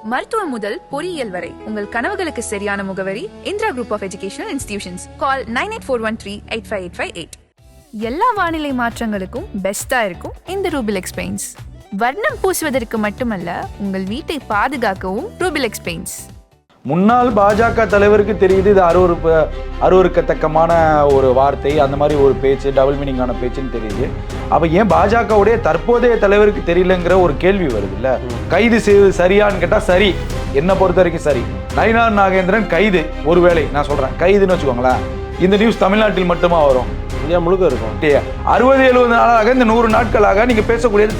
மருத்துவம் முதல் பொறியியல் வரை உங்கள் கனவுகளுக்கு சரியான முகவரி Indira group of educational institutions. Call 9841385858. எல்லா வானிலை மாற்றங்களுக்கும் பெஸ்டா இருக்கும் இந்த ரூபிலெக்ஸ் பெயிண்ட்ஸ். வர்ணம் பூசுவதற்கு மட்டுமல்ல, உங்கள் வீட்டை பாதுகாக்கவும் ரூபிலெக்ஸ் பெயிண்ட்ஸ். முன்னாள் பாஜக தலைவருக்கு தெரியுது இது அருவருக்கத்தக்கமான ஒரு வார்த்தை, அந்த மாதிரி ஒரு பேச்சு, டபுள் மீனிங்கான பேச்சுன்னு தெரியுது. அப்போ ஏன் பாஜகவுடைய தற்போதைய தலைவருக்கு தெரியலங்கிற ஒரு கேள்வி வருது இல்ல. கைது செய்வது சரியான்னு கேட்டால் சரி, என்னை பொறுத்த வரைக்கும் சரி. நயினார் நாகேந்திரன் கைது, ஒருவேளை நான் சொல்கிறேன் கைதுன்னு வச்சுக்கோங்களேன், இந்த நியூஸ் தமிழ்நாட்டில் மட்டுமா வரும்? இந்தியா முழுக்க இருக்கும். 60-70 நாளாக, இந்த 100 நாட்களாக நீங்க பேசக்கூடியது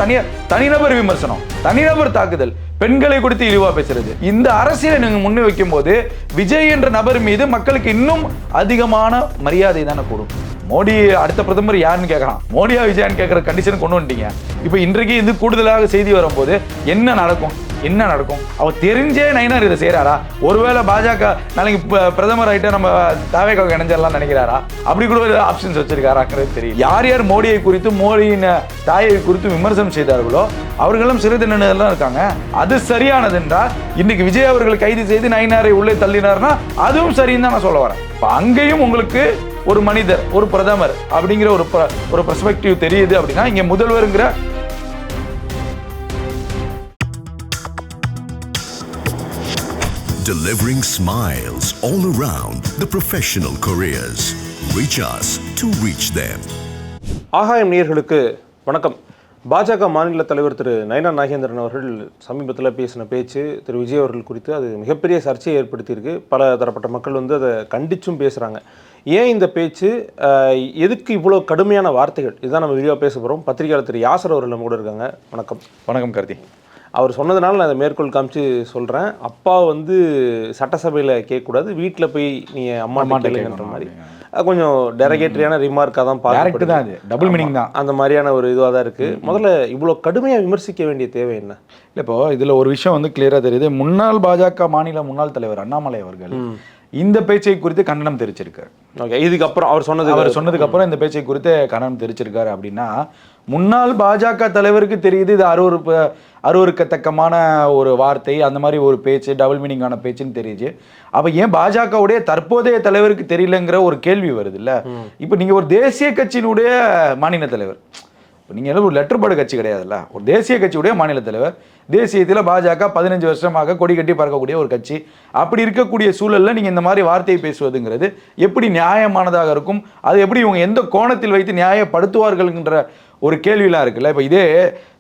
தனிநபர் விமர்சனம், தனிநபர் தாக்குதல், பெண்களை கொடுத்து இழிவா பேசுறது. இந்த அரசியலை நீங்க முன்னே வைக்கும் போது விஜய் என்ற நபர் மீது மக்களுக்கு இன்னும் அதிகமான மரியாதை தானே கூடும். மோடி அடுத்த பிரதமர் யாருன்னு கேட்கலாம், மோடியா விஜயான்னு கேட்கிற கண்டிஷன் கொண்டு வந்துட்டீங்க. இப்போ இன்றைக்கு இது கூடுதலாக செய்தி வரும்போது என்ன நடக்கும்? அவர் தெரிஞ்சே நயினார் இதை செய்யறாரா? ஒருவேளை பாஜக நாளைக்கு பிரதமர் ஆகிட்ட நம்ம தாவேக்காவுக்கு இணைஞ்சிடலாம் நினைக்கிறாரா? அப்படி கூட ஒரு ஆப்ஷன்ஸ் வச்சிருக்காராங்கிறது தெரியும். யார் யார் மோடியை குறித்து, மோடியின் தாயை குறித்து விமர்சனம் செய்தார்களோ அவர்களும் சிறை தண்டனைலாம் இருக்காங்க. அது சரியானது என்றால் இன்னைக்கு விஜய் அவர்கள் கைது செய்து நயினாரை உள்ளே தள்ளினார்னா அதுவும் சரின்னு தான் நான் சொல்ல வரேன். இப்போ அங்கேயும் உங்களுக்கு ஒரு மனிதர், ஒரு பிரதமர் அப்படிங்கிற ஒரு பெர்ஸ்பெக்டிவ் தெரியுது அப்படின்னா, இங்க முதல்வருங்கிற delivering smiles all around the professional careers. Reach us to reach them. ஆகாயம் நேயர்களுக்கு வணக்கம். பாஜக மாநில தலைவர் திரு நயினார் நாகேந்திரன் அவர்கள் சமீபத்தில் பேசின பேச்சு திரு விஜய் அவர்கள் குறித்து அது மிகப்பெரிய சர்ச்சையை ஏற்படுத்தியிருக்கு. பல தரப்பட்ட மக்கள் அதை கண்டிச்சும் பேசுகிறாங்க. ஏன் இந்த பேச்சு, எதுக்கு இவ்வளோ கடுமையான வார்த்தைகள், இதுதான் நம்ம வீடியோ பேச போகிறோம். பத்திரிகையாளர் திரு யாசர் அவர்கள் நம்ம கூட இருக்காங்க. வணக்கம். வணக்கம் கார்த்தி. அவர் சொன்னதுனால நான் அதை மேற்கோள் காமிச்சு சொல்கிறேன். அப்பா சட்டசபையில் கேட்கக்கூடாது, வீட்டில் போய் நீங்கள் அம்மா கேளுங்கன்ற மாதிரி கொஞ்சம் டெரகேட்டரியான ரிமார்க்காக தான் பார்க்கப்படுது. டபுள் மீனிங் தான், அந்த மாதிரியான ஒரு இதுவாக தான் இருக்குது. முதல்ல இவ்வளோ கடுமையாக விமர்சிக்க வேண்டிய தேவை என்ன? இல்லை, இப்போ இதில் ஒரு விஷயம் கிளியராக தெரியுது. முன்னாள் பாஜக மாநில முன்னாள் தலைவர் அண்ணாமலை அவர்கள் இந்த பேச்சை குறித்து கண்டனம் தெரிவிச்சிருக்காரு. ஓகே, இதுக்கப்புறம் அவர் சொன்னதுக்கு அப்புறம் இந்த பேச்சை குறித்து கண்டனம் தெரிவிச்சிருக்காரு. அப்படின்னா முன்னாள் பாஜக தலைவருக்கு தெரியுது இது அருவருக்கத்தக்கமான ஒரு வார்த்தை, அந்த மாதிரி ஒரு பேச்சு, டபுள் மீனிங்கான பேச்சுன்னு தெரியுது. அப்போ ஏன் பாஜகவுடைய தற்போதைய தலைவருக்கு தெரியலங்கிற ஒரு கேள்வி வருது இல்லை. இப்போ நீங்கள் ஒரு தேசிய கட்சியினுடைய மாநில தலைவர், இப்போ நீங்கள் ஒரு லெட்டர் பேர்டு கட்சி கிடையாதுல்ல, ஒரு தேசிய கட்சியுடைய மாநில தலைவர். தேசியத்தில் பாஜக 15 வருஷமாக கொடி கட்டி பறக்கக்கூடிய ஒரு கட்சி. அப்படி இருக்கக்கூடிய சூழலில் நீங்கள் இந்த மாதிரி வார்த்தையை பேசுவதுங்கிறது எப்படி நியாயமானதாக இருக்கும்? அது எப்படி இவங்க எந்த கோணத்தில் வைத்து நியாயப்படுத்துவார்கள்ன்ற ஒரு கேள்வியெலாம் இருக்குல்ல. இப்போ இதே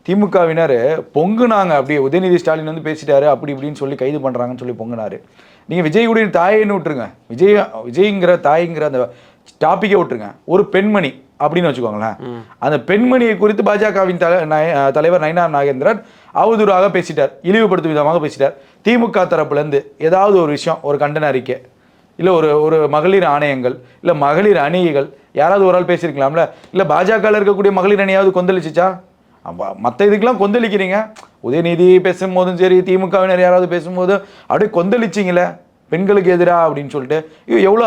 திமுகவினர் பொங்குனாங்க, அப்படியே உதயநிதி ஸ்டாலின் பேசிட்டாரு அப்படி இப்படின்னு சொல்லி கைது பண்ணுறாங்கன்னு சொல்லி பொங்குனாரு. நீங்கள் விஜயுடைய தாயின்னு விட்டுருங்க, விஜய்ங்கிற தாய்ங்கிற அந்த டாப்பிக்கே விட்டுருங்க. ஒரு பெண்மணி அப்படின்னு வச்சுக்கோங்களேன், அந்த பெண்மணியை குறித்து பாஜகவின் தலைவர் நயினார் நாகேந்திரன் அவதூறாக பேசிட்டார், இழிவுபடுத்தும் விதமாக பேசிட்டார். திமுக தரப்புலேருந்து ஏதாவது ஒரு விஷயம், ஒரு கண்டன அறிக்கை, இல்லை ஒரு மகளிர் ஆணையங்கள், இல்லை மகளிர் அணிகள், யாராவது ஒரு ஆள் பேசியிருக்கலாம்ல. இல்லை பாஜகவில் இருக்கக்கூடிய மகளிர் அணியாவது கொந்தளிச்சிச்சா? மற்ற இதுக்கெல்லாம் கொந்தளிக்கிறீங்க. உதயநிதி பேசும்போதும் சரி, திமுகவினர் யாராவது பேசும்போதும் அப்படியே கொந்தளிச்சிங்களே பெண்களுக்கு எதிராக அப்படின்னு சொல்லிட்டு. எவ்வளோ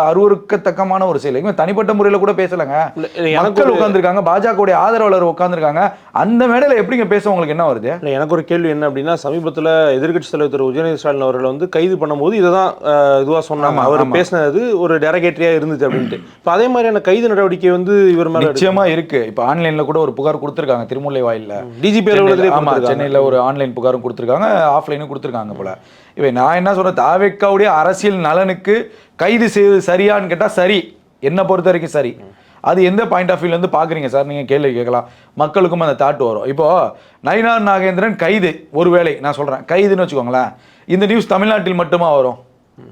அருவருக்கத்தக்கமான ஒரு செயல். இவங்க தனிப்பட்ட முறையில் கூட பேசலைங்க. மக்கள் உட்காந்துருக்காங்க, பாஜகவுடைய ஆதரவாளர் உட்காந்துருக்காங்க. அந்த மேடையில் எப்படிங்க பேச உங்களுக்கு என்ன வருது? இல்லை, எனக்கு ஒரு கேள்வி என்ன அப்படின்னா, சமீபத்தில் எதிர்கட்சி தலைவர் திரு உதயநிதி ஸ்டாலின் அவர்கள் கைது பண்ணும்போது இதை தான் இதுவாக சொன்னாங்க. அவர் பேசினது ஒரு டெரகேட்டரியாக இருந்துச்சு அப்படின்ட்டு. இப்போ அதே மாதிரியான கைது நடவடிக்கை இவர் மேலே நிச்சயமாக இருக்கு. இப்போ ஆன்லைனில் கூட ஒரு புகார் கொடுத்துருக்காங்க திருமுல்லை வாயிலில், டிஜிபி அலுவலகத்தில். சென்னையில் ஒரு ஆன்லைன் புகாரும் கொடுத்துருக்காங்க, ஆஃப்லைனும் கொடுத்துருக்காங்க போல. இவை நான் என்ன சொல்றேன், தாவேக்காவுடைய அரசியல் நலனுக்கு கைது செய்வது சரியான்னு கேட்டால் சரி, என்னை பொறுத்த வரைக்கும் சரி. அது எந்த பாயிண்ட் ஆஃப் வியூலேருந்து பார்க்குறீங்க சார், நீங்கள் கேள்வி கேட்கலாம், மக்களுக்கும் அந்த தாட் வரும். இப்போது நயினார் நாகேந்திரன் கைது, ஒருவேளை நான் சொல்கிறேன் கைதுன்னு வச்சுக்கோங்களேன், இந்த நியூஸ் தமிழ்நாட்டில் மட்டுமா வரும்?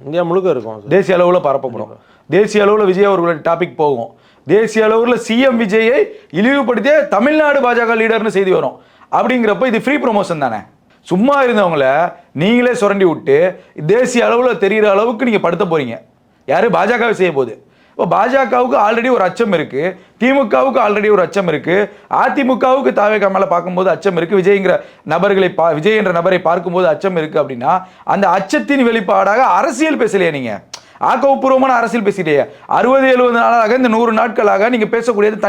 இந்தியா முழுக்க இருக்கும். தேசிய அளவில் பரப்பப்படும், தேசிய அளவில் விஜய் அவர்களோட டாபிக் போகும், தேசிய அளவில் சிஎம் விஜயை இழிவுபடுத்திய தமிழ்நாடு பாஜக லீடர்னு செய்தி வரும். அப்படிங்கிறப்ப இது ஃப்ரீ ப்ரொமோஷன் தானே. சும்மா இருந்தவங்கள நீங்களே சுரண்டி விட்டு தேசிய அளவில் தெரிகிற அளவுக்கு நீங்கள் படுத்த போகிறீங்க. யார்? பாஜகவை செய்ய போகுது. இப்போ பாஜகவுக்கு ஆல்ரெடி ஒரு அச்சம் இருக்குது, திமுகவுக்கு ஆல்ரெடி ஒரு அச்சம் இருக்குது, அதிமுகவுக்கு தாவேகா மேலே பார்க்கும்போது அச்சம் இருக்குது, விஜய் என்ற நபரை பார்க்கும்போது அச்சம் இருக்குது. அப்படின்னா அந்த அச்சத்தின் வெளிப்பாடாக அரசியல் பேசலையே நீங்கள், ஆக்கப்பூர்வமான அரசியல் பேசிட்டே. 60-70 நாளாக, இந்த 100 நாட்களாக நீங்கள் பேசக்கூடியது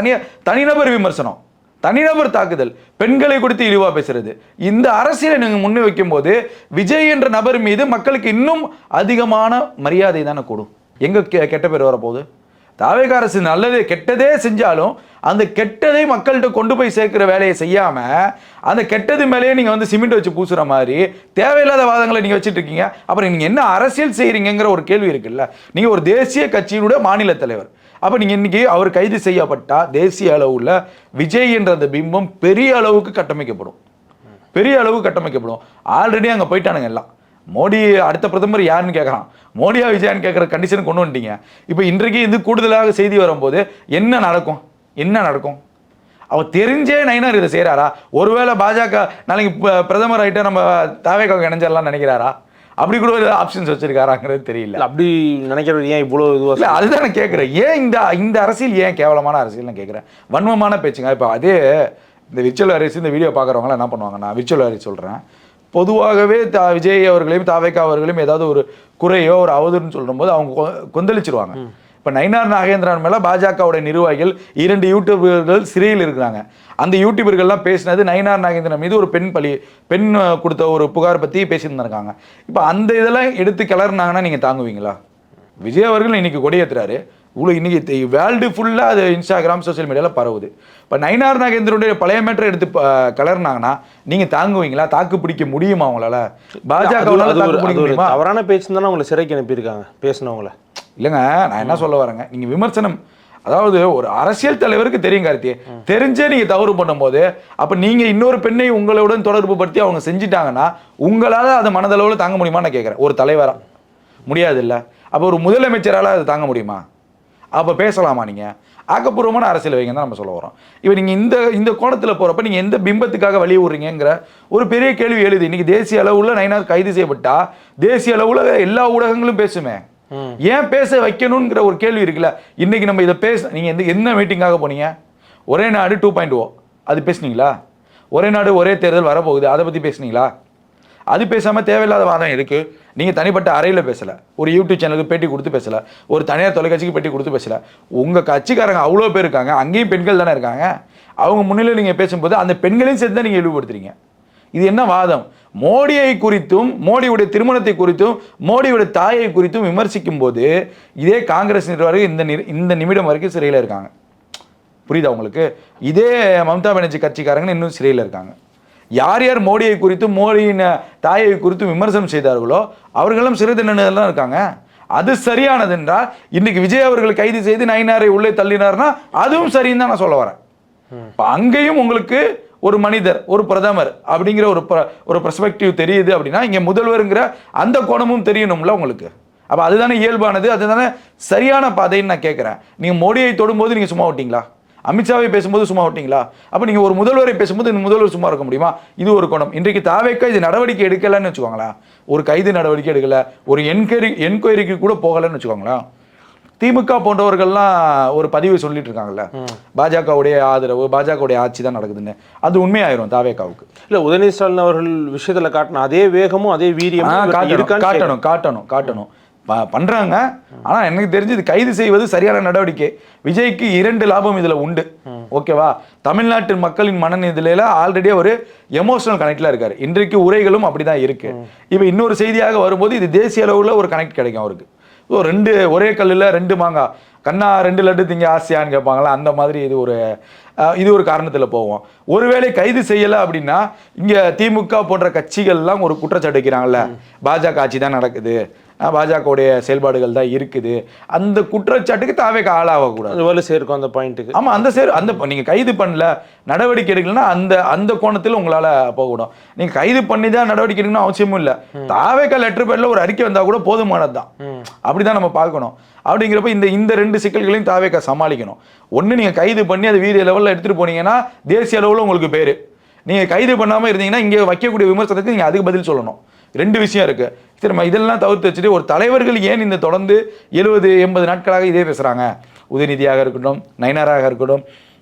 தனிநபர் விமர்சனம், தனிநபர் தாக்குதல், பெண்களை குறித்து இழிவா பேசுறது, இந்த அரசியலை நீங்க முன்னே வைக்கும் போது விஜய் என்ற நபர் மீது மக்களுக்கு இன்னும் அதிகமான மரியாதை தானே கூடும். எங்க கெட்ட பேர் வரப்போகுது? தாவேக அரசு நல்லதே கெட்டதே செஞ்சாலும் அந்த கெட்டதை மக்கள்கிட்ட கொண்டு போய் சேர்க்கிற வேலையை செய்யாம அந்த கெட்டது மேலேயே நீங்க வந்து சிமெண்ட் வச்சு பூசுற மாதிரி தேவையில்லாத வாதங்களை நீங்க வச்சுட்டு இருக்கீங்க. அப்புறம் நீங்க என்ன அரசியல் செய்யறீங்கிற ஒரு கேள்வி இருக்குல்ல. நீங்க ஒரு தேசிய கட்சியினுடைய மாநில தலைவர். அப்ப நீங்க இன்னைக்கு அவர் கைது செய்யப்பட்டா தேசிய அளவுல விஜய் என்ற அந்த பிம்பம் பெரிய அளவுக்கு கட்டமைக்கப்படும், பெரிய அளவுக்கு கட்டமைக்கப்படும். ஆல்ரெடி அங்க போயிட்டானுங்க எல்லாம். மோடி அடுத்த பிரதமர் யாருன்னு கேட்கறான், மோடியா விஜயான்னு கேட்குற கண்டிஷன் கொண்டு வந்துட்டீங்க. இப்போ இன்றைக்கு இது கூடுதலாக செய்தி வரும்போது என்ன நடக்கும், என்ன நடக்கும்? அவர் தெரிஞ்சே நயினார் இதை செய்கிறாரா? ஒருவேளை பாஜக நாளைக்கு பிரதமர் ஆகிட்ட நம்ம தாவேக இணைஞ்சிடலாம் நினைக்கிறாரா? அப்படி கூட ஒரு ஆப்ஷன்ஸ் வச்சிருக்காராங்கிறது தெரியல. அப்படி நினைக்கிறது ஏன் இவ்வளோ இதுவாக? இல்லை, அதுதான் நான் கேட்குறேன். ஏன் இந்த அரசியல் ஏன் கேவலமான அரசியல் நான் கேட்குறேன். வன்மமான பேச்சுங்க. இப்போ அதே இந்த விர்ச்சுவல் அரிசி இந்த வீடியோ பார்க்குறவங்களாம் என்ன பண்ணுவாங்க, நான் விர்ச்சுவல் அரிசி சொல்கிறேன், பொதுவாகவே விஜய் அவர்களையும் தாவேக அவர்களையும் ஏதாவது ஒரு குறையோ ஒரு அவதூறுன்னு சொல்லும்போது அவங்க கொந்தளிச்சிருவாங்க. இப்போ நயினார் நாகேந்திரன் மேலே பாஜகவுடைய நிர்வாகிகள் 2 யூடியூபர்கள் சிறையில் இருக்கிறாங்க. அந்த யூடியூபர்கள்லாம் பேசினது நயினார் நாகேந்திரன் மீது ஒரு பெண் கொடுத்த ஒரு புகார் பற்றி பேசியிருந்திருக்காங்க. இப்போ அந்த இதெல்லாம் எடுத்து கிளறினாங்கன்னா நீங்கள் தாங்குவீங்களா? விஜய் அவர்கள் இன்னைக்கு கொடியேற்றுறாரு, இவ்வளோ இன்னைக்கு வேர்ல்டு ஃபுல்லாக அது இன்ஸ்டாகிராம் சோசியல் மீடியாவில் பரவுது. இப்போ நயினார் நாகேந்திரனுடைய பழைய மேட்டரை எடுத்து கலர்னாங்கன்னா நீங்கள் தாங்குவீங்களா? தாக்கு பிடிக்க முடியுமா அவங்களால? பாஜக தவறான பேச்சு தானே அவங்களை சிறைக்கு அனுப்பியிருக்காங்க பேசினவங்கள. இல்லைங்க, நான் என்ன சொல்ல வரேங்க, நீங்கள் விமர்சனம், அதாவது ஒரு அரசியல் தலைவருக்கு தெரியும் கார்த்தி, தெரிஞ்சே நீங்கள் தவறு பண்ணும்போது அப்போ நீங்கள் இன்னொரு பெண்ணை உங்களுடன் தொடர்பு படுத்தி அவங்க செஞ்சிட்டாங்கன்னா உங்களால் அதை மனதளவில் தாங்க முடியுமா நான் கேட்குறேன். ஒரு தலைவராக முடியாது இல்லை, அப்போ ஒரு முதலமைச்சரால் அதை தாங்க முடியுமா? அப்போ பேசலாமா? நீங்கள் ஆக்கப்பூர்வமான அரசியல் வைங்க தான் நம்ம சொல்ல வரோம். இப்போ நீங்கள் இந்த கோணத்தில் போகிறப்ப நீங்கள் எந்த பிம்பத்துக்காக வழி விடுறீங்கிற ஒரு பெரிய கேள்வி எழுது. இன்னைக்கு தேசிய அளவில் நயினார் கைது செய்யப்பட்டா தேசிய அளவில் எல்லா ஊடகங்களும் பேசுமே, ஏன் பேச வைக்கணுங்கிற ஒரு கேள்வி இருக்குல்ல. இன்னைக்கு நம்ம இதை நீங்கள் என்ன மீட்டிங்காக போனீங்க? ஒரே நாடு 2.0 அது பேசுனீங்களா? ஒரே நாடு ஒரே தேர்தல் வரப்போகுது, அதை பற்றி பேசுனீங்களா? அது பேசாமல் தேவையில்லாத வாதம் இருக்கு. நீங்கள் தனிப்பட்ட அறையில் பேசலை, ஒரு யூடியூப் சேனலுக்கு பேட்டி கொடுத்து பேசலை, ஒரு தனியார் தொலைக்காட்சிக்கு பேட்டி கொடுத்து பேசலை. உங்கள் கட்சிக்காரங்க அவ்வளோ பேர் இருக்காங்க, அங்கேயும் பெண்கள் தானே இருக்காங்க. அவங்க முன்னிலையில் நீங்கள் பேசும்போது அந்த பெண்களையும் சேர்த்து தான் நீங்கள் இழிவுபடுத்துறீங்க. இது என்ன வாதம்? மோடியை குறித்தும் மோடியுடைய திருமணத்தை குறித்தும் மோடியுடைய தாயை குறித்தும் விமர்சிக்கும் போது இதே காங்கிரஸ் நிர்வாகிகள் இந்த நிமிடம் வரைக்கும் சிறையில் இருக்காங்க. புரியுதா உங்களுக்கு? இதே மம்தா பானர்ஜி கட்சிக்காரங்க இன்னும் சிறையில் இருக்காங்க. யார் யார் மோடியை குறித்தும் மோடியின் தாயை குறித்தும் விமர்சனம் செய்தார்களோ அவர்களும் சிறை தண்டனையில் தான் இருக்காங்க. அது சரியானது என்றால் இன்னைக்கு விஜய் அவர்கள் கைது செய்து நயினாரை உள்ளே தள்ளினார்னா அதுவும் சரின்னு தான் நான் சொல்ல வரேன். இப்போ அங்கேயும் உங்களுக்கு ஒரு மனிதர், ஒரு பிரதமர் அப்படிங்கிற ஒரு பெர்ஸ்பெக்டிவ் தெரியுது அப்படின்னா இங்கே முதல்வருங்கிற அந்த கோணமும் தெரியணும்ல உங்களுக்கு. அப்போ அதுதானே இயல்பானது, அதுதானே சரியான பாதைன்னு நான் கேட்குறேன். நீங்கள் மோடியை தொடும்போது நீங்கள் சும்மா விட்டீங்களா? அமித்ஷாவை பேசும்போது சும்மா விட்டீங்களா? அப்போ நீங்கள் ஒரு முதல்வரை பேசும்போது இந்த முதல்வர் சும்மா இருக்க முடியுமா? இது ஒரு கோணம். இன்றைக்கு தாவேக இது நடவடிக்கை எடுக்கலன்னு வச்சுக்கோங்களா, ஒரு கைது நடவடிக்கை எடுக்கல, ஒரு என்கொயரிக்கு கூட போகலன்னு வச்சுக்கோங்களா. திமுக போன்றவர்கள்லாம் ஒரு பதிவு சொல்லிட்டு இருக்காங்கல்ல, பாஜகவுடைய ஆதரவு, பாஜகவுடைய ஆட்சி தான் நடக்குதுன்னு. அது உண்மையாயிரும் தாவேகாவுக்கு. இல்லை, உதயநிதி ஸ்டாலின் அவர்கள் விஷயத்தில் காட்டின அதே வேகமும் அதே வீரியமும் காட்டணும் பண்றாங்க. ஆனா எனக்கு தெரிஞ்சு இது கைது செய்வது சரியான நடவடிக்கை. விஜய்க்கு 2 லாபம் இதுல உண்டு. ஓகேவா? தமிழ்நாட்டு மக்களின் மனநிலையில ஆல்ரெடி ஒரு எமோஷனல் கனெக்ட்ல இருக்காரு. இன்றைக்கு உரைகளும் அப்படிதான் இருக்கு. இப்போ இன்னொரு செய்தியாக வரும்போது இது தேசிய அளவுல ஒரு கனெக்ட் கிடைக்கும் அவருக்கு. ஒரே கல்லுல 2 மாங்காய், கண்ணா 2 லட்டு திங்க ஆசையான்னு கேட்பாங்களா, அந்த மாதிரி இது ஒரு காரணத்தில் போவோம். ஒருவேளை கைது செய்யலை அப்படின்னா இங்கே திமுக போன்ற கட்சிகள்லாம் ஒரு குற்றச்சாட்டு வைக்கிறாங்கல்ல, பாஜக ஆட்சி தான் நடக்குது, பாஜகவுடைய செயல்பாடுகள் தான் இருக்குது, அந்த குற்றச்சாட்டுக்கு தாவேக ஆளாகக்கூடாது. வேலை சேர்க்கும் அந்த பாயிண்ட்டுக்கு. ஆமாம், அந்த நீங்கள் கைது பண்ணல, நடவடிக்கை எடுக்கலன்னா அந்த கோணத்தில் உங்களால் போகக்கூடும். நீங்கள் கைது பண்ணி தான் நடவடிக்கை எடுக்கணும் அவசியமும் இல்லை. தாவேக லெட்டர் பேரில் ஒரு அறிக்கை வந்தால் கூட போதுமானது தான். அப்படிதான் நம்ம பார்க்கணும். அப்படிங்கிறப்ப இந்த 2 சிக்கல்களையும் தாவேக சமாளிக்கணும். ஒன்று, நீங்கள் கைது பண்ணி அதை வீரிய லெவலில் எடுத்துகிட்டு போனீங்கன்னா தேசிய அளவில் உங்களுக்கு பேர். நீங்கள் கைது பண்ணாமல் இருந்தீங்கன்னா இங்கே வைக்கக்கூடிய விமர்சனத்துக்கு நீங்கள் அதுக்கு பதில் சொல்லணும். 2 விஷயம் இருக்குது. சரி, இதெல்லாம் தவிர்த்து வச்சுட்டு ஒரு தலைவர்கள் ஏன் இந்த தொடர்ந்து 70-80 நாட்களாக இதே பேசுகிறாங்க? உதயநிதியாக இருக்கட்டும், நயினாராக இருக்கட்டும்,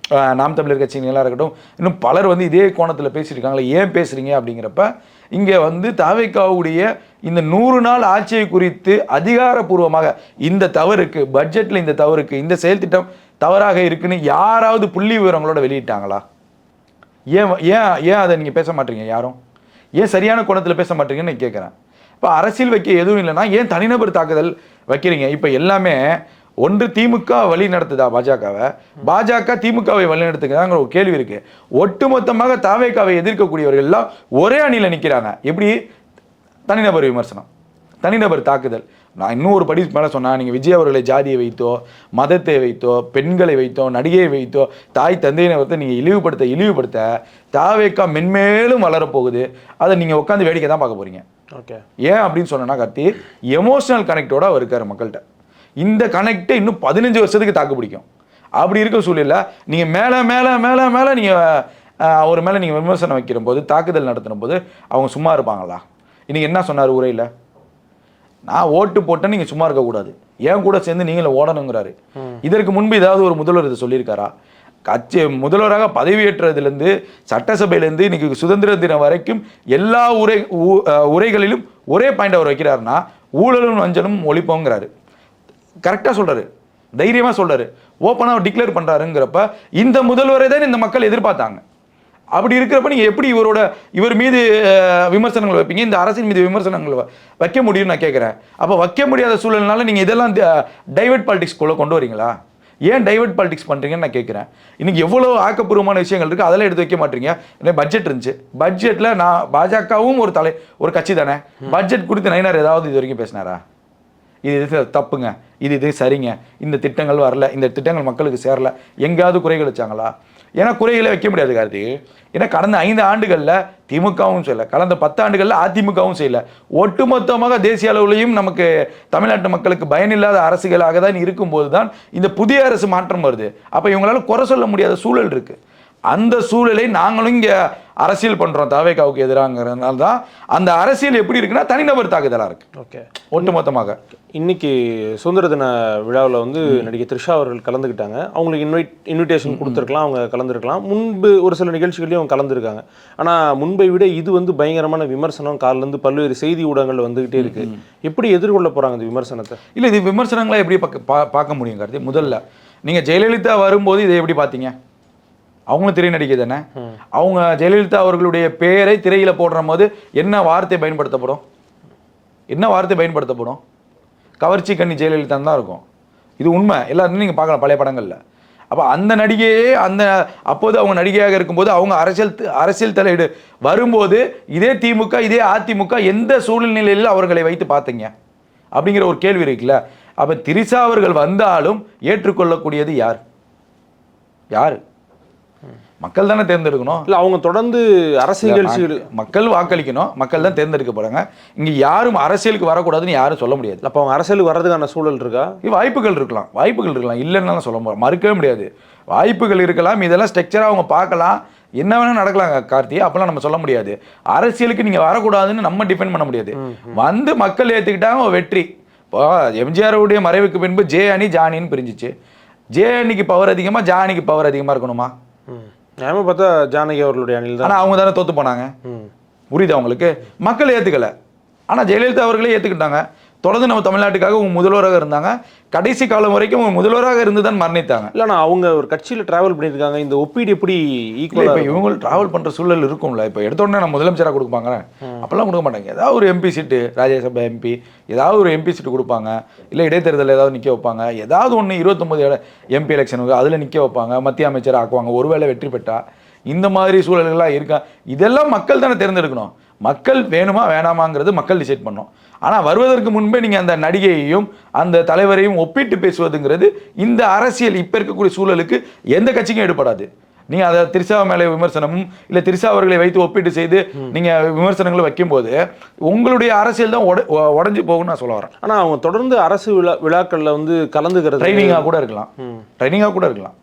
நாம் தமிழர் கட்சிகளாக இருக்கட்டும், இன்னும் பலர் இதே கோணத்தில் பேசியிருக்காங்களே, ஏன் பேசுகிறீங்க அப்படிங்கிறப்ப இங்கே தாவேகாவுடைய இந்த 100 நாள் ஆட்சியை குறித்து அதிகாரப்பூர்வமாக இந்த தவறுக்கு, பட்ஜெட்டில் இந்த தவறுக்கு, இந்த செயல் திட்டம் தவறாக இருக்குன்னு யாராவது புள்ளி விவரங்களோட வெளியிட்டாங்களா? ஏன் ஏன் ஏன் அதை நீங்கள் பேச மாட்டீங்க யாரும்? ஏன் சரியான கோணத்தில் பேச மாட்டீங்கன்னு நான் கேட்குறேன். இப்போ அரசியல் வைக்க எதுவும் இல்லைன்னா ஏன் தனிநபர் தாக்குதல் வைக்கிறீங்க? இப்போ எல்லாமே ஒன்று திமுக வழி நடத்துதா பாஜகவை, பாஜக திமுகவை வழி நடத்துக்குதாங்கிற ஒரு கேள்வி இருக்கு. ஒட்டுமொத்தமாக தாவேகாவை எதிர்க்கக்கூடியவர்கள் எல்லாம் ஒரே அணியில் நிற்கிறாங்க. எப்படி? தனிநபர் விமர்சனம், தனிநபர் தாக்குதல். நான் இன்னும் ஒரு படி மேலே சொன்னால், நீங்கள் விஜய் அவர்களை ஜாதியை வைத்தோ, மதத்தை வைத்தோ, பெண்களை வைத்தோ, நடிகையை வைத்தோ, தாய் தந்தையினை வைத்தோ நீங்கள் இழிவுபடுத்த தாவேகா மென்மேலும் வளரப்போகுது. அதை நீங்கள் உட்காந்து வேடிக்கை தான் பார்க்க போகிறீங்க. ஓகே, ஏன் அப்படின்னு சொன்னா கார்த்தி, எமோஷனல் கனெக்டோட அவர் இருக்கார் மக்கள்கிட்ட. இந்த கனெக்டை இன்னும் 15 வருஷத்துக்கு தாக்கு பிடிக்கும். அப்படி இருக்க சூழலில் நீங்கள் மேலே மேலே மேலே மேலே நீங்கள் அவர் மேலே நீங்கள் விமர்சனம் வைக்கிற போது, தாக்குதல் நடத்தும் போது அவங்க சும்மா இருப்பாங்களா? இன்னைக்கு என்ன சொன்னார் உரையில்? நான் ஓட்டு போட்டேன், நீங்கள் சும்மா இருக்கக்கூடாது, ஏன் கூட சேர்ந்து நீங்களும் ஓடணுங்கிறாரு. இதற்கு முன்பு ஏதாவது ஒரு முதல்வர் இதை சொல்லியிருக்காரா? முதல்வராக பதவியேற்றதுலேருந்து சட்டசபையிலேருந்து இன்னைக்கு சுதந்திர தினம் வரைக்கும் எல்லா உரைகளிலும் ஒரே பாயிண்ட் அவர் வைக்கிறாருன்னா, ஊழலும் வஞ்சலும் ஒழிப்போங்கிறாரு. கரெக்டாக சொல்கிறாரு, தைரியமாக சொல்கிறாரு, ஓப்பனாக டிக்ளேர் பண்ணுறாருங்கிறப்ப இந்த முதல்வரை தான் இந்த மக்கள் எதிர்பார்த்தாங்க. அப்படி இருக்கிறப்ப நீங்கள் எப்படி இவர் மீது விமர்சனங்கள் வைப்பீங்க? இந்த அரசின் மீது விமர்சனங்கள் வைக்க முடியும்னு நான் கேட்குறேன். அப்போ வைக்க முடியாத சூழல்னால நீங்கள் இதெல்லாம் டைவர்ட் பாலிடிக்ஸ்குள்ளே கொண்டு வரீங்களா? ஏன் டைவர்ட் பாலிடிக்ஸ் பண்ணுறீங்கன்னு நான் கேட்குறேன். இன்றைக்கி எவ்வளோ ஆக்கப்பூர்வமான விஷயங்கள் இருக்குது, அதெல்லாம் எடுத்து வைக்க மாட்டீங்க. ஏன்னா பட்ஜெட் இருந்துச்சு, பட்ஜெட்டில் நான் பாஜகவும் ஒரு கட்சி தானே, பட்ஜெட் குறித்து நயினார் ஏதாவது இது வரைக்கும் பேசினாரா? இது தப்புங்க, இது சரிங்க, இந்த திட்டங்கள் வரல, இந்த திட்டங்கள் மக்களுக்கு சேரல, எங்கேயாவது குறைகள் வச்சாங்களா? ஏன்னா குறைகளை வைக்க முடியாது கார்த்தி. ஏன்னா கடந்த 5 ஆண்டுகளில் திமுகவும் செய்யலை, கடந்த 10 ஆண்டுகளில் அதிமுகவும் செய்யலை. ஒட்டுமொத்தமாக தேசிய அளவுலையும் நமக்கு தமிழ்நாட்டு மக்களுக்கு பயனில்லாத அரசுகளாக தான் இருக்கும்போது தான் இந்த புதிய அரசு மாற்றம் வருது. அப்போ இவங்களால குறை சொல்ல முடியாத சூழல் இருக்குது. அந்த சூழலை நாங்களும் இங்கே அரசியல் பண்ணுறோம் தாவேகாவுக்கு எதிராங்கிறதுனால தான் அந்த அரசியல் எப்படி இருக்குன்னா தனிநபர் தாக்குதலாக இருக்குது. ஓகே, ஒட்டுமொத்தமாக இன்னைக்கு சுதந்திர தின விழாவில் வந்து நடிகை த்ரிஷா அவர்கள் கலந்துக்கிட்டாங்க. அவங்களுக்கு இன்விடேஷன் கொடுத்துருக்கலாம், அவங்க கலந்துருக்கலாம். முன்பு ஒரு சில நிகழ்ச்சிகளையும் அவங்க கலந்துருக்காங்க. ஆனால் முன்பை விட இது வந்து பயங்கரமான விமர்சனம் காலிலேருந்து பல்வேறு செய்தி ஊடகங்கள் வந்துகிட்டே இருக்கு. எப்படி எதிர்கொள்ள போகிறாங்க இந்த விமர்சனத்தை? இல்லை, இது விமர்சனங்களை எப்படி பார்க்க முடியும் கார்த்தி? முதல்ல நீங்கள் ஜெயலலிதா வரும்போது இதை எப்படி பார்த்தீங்க? அவங்களும் திரை நடிகை தானே. அவங்க ஜெயலலிதா அவர்களுடைய பெயரை திரையில் போடுற போது என்ன வார்த்தை பயன்படுத்தப்படும்? கவர்ச்சி கண்ணி ஜெயலலிதா தான் இருக்கும். இது உண்மை, எல்லாருமே நீங்கள் பார்க்கலாம் பழைய படங்களில். அப்போ அந்த நடிகையே அப்போது அவங்க நடிகையாக இருக்கும்போது அவங்க அரசியல் தலையீடு வரும்போது இதே திமுக இதே அதிமுக எந்த சூழ்நிலையில் அவர்களை வைத்து பார்த்தீங்க அப்படிங்கிற ஒரு கேள்வி இருக்குல்ல. அப்போ திரிஷா அவர்கள் வந்தாலும் ஏற்றுக்கொள்ளக்கூடியது யார்? மக்கள் தானே தேர்ந்தெடுக்கணும். இல்லை, அவங்க தொடர்ந்து அரசியல் நிகழ்ச்சிகள் மக்கள் வாக்களிக்கணும், மக்கள் தான் தேர்ந்தெடுக்க போகிறாங்க. இங்கே யாரும் அரசியலுக்கு வரக்கூடாதுன்னு யாரும் சொல்ல முடியாது. அப்போ அவங்க அரசியலுக்கு வர்றதுக்கான சூழல் இருக்கா? வாய்ப்புகள் இருக்கலாம், இல்லைன்னு சொல்ல மறுக்கவே முடியாது. வாய்ப்புகள் இருக்கலாம், இதெல்லாம் ஸ்ட்ரக்சராக அவங்க பார்க்கலாம், என்ன வேணால் நடக்கலாங்க கார்த்தி. அப்பெல்லாம் நம்ம சொல்ல முடியாது. அரசியலுக்கு நீங்கள் வரக்கூடாதுன்னு நம்ம டிஃபெண்ட் பண்ண முடியாது. வந்து மக்கள் ஏற்றுக்கிட்டாங்க வெற்றி. இப்போ எம்ஜிஆருடைய மறைவுக்கு பின்பு ஜே அணி ஜானின்னு பிரிஞ்சிச்சு. ஜே அணிக்கு பவர் அதிகமாக, ஜா அணிக்கு பவர் அதிகமாக இருக்கணுமா? நியாயமா பார்த்தா ஜானகி அவர்களுடைய அணியில் தான். ஆனால் அவங்க தானே தோற்று போனாங்க. புரியுது அவங்களுக்கு? மக்கள் ஏற்றுக்கலை. ஆனால் ஜெயலலிதா அவர்களே ஏற்றுக்கிட்டாங்க. தொடர்ந்து நம்ம தமிழ்நாட்டுக்காக உங்க முதல்வராக இருந்தாங்க. கடைசி காலம் வரைக்கும் உங்க முதல்வராக இருந்து தான் மரணித்தாங்க. இல்லைண்ணா, அவங்க ஒரு கட்சியில் டிராவல் பண்ணியிருக்காங்க. இந்த ஒப்பீடு எப்படி ஈக்குவலாக? இப்போ இவங்க டிராவல் பண்ணுற சூழல் இருக்கும்ல. இப்போ எடுத்தோடனே நம்ம முதலமைச்சராக கொடுப்பாங்க, அப்போல்லாம் கொடுக்க மாட்டாங்க. ஏதாவது ஒரு எம்பி சீட்டு, ராஜ்யசபா எம்பி ஏதாவது ஒரு எம்பி சீட்டு கொடுப்பாங்க. இல்லை இடைத்தேர்தலில் ஏதாவது நிற்க வைப்பாங்க. ஏதாவது ஒன்று 29 எம்பி எலெக்ஷனுக்கு அதில் நிற்க வைப்பாங்க. மத்திய அமைச்சர் ஆக்குவாங்க ஒருவேளை வெற்றி பெற்றா. இந்த மாதிரி சூழல்கள்லாம் இருக்கா. இதெல்லாம் மக்கள் தானே தேர்ந்தெடுக்கணும். மக்கள் வேணுமா வேணாமாங்கிறது மக்கள் டிசைட் பண்ணணும். ஆனால் வருவதற்கு முன்பே நீங்கள் அந்த நடிகையையும் அந்த தலைவரையும் ஒப்பிட்டு பேசுவதுங்கிறது இந்த அரசியல் இப்போ இருக்கக்கூடிய சூழலுக்கு எந்த கட்சிக்கும் எடுப்படாது. நீங்கள் அதை திரிஷா மேலே விமர்சனமும் இல்லை திரிஷா அவர்களை வைத்து ஒப்பீட்டு செய்து நீங்கள் விமர்சனங்களை வைக்கும்போது உங்களுடைய அரசியல் தான் உடஞ்சி போகும்னு நான் சொல்ல வரேன். ஆனால் அவங்க தொடர்ந்து அரசு விழாக்களில் வந்து கலந்துக்கிறது ட்ரைனிங்காக கூட இருக்கலாம்.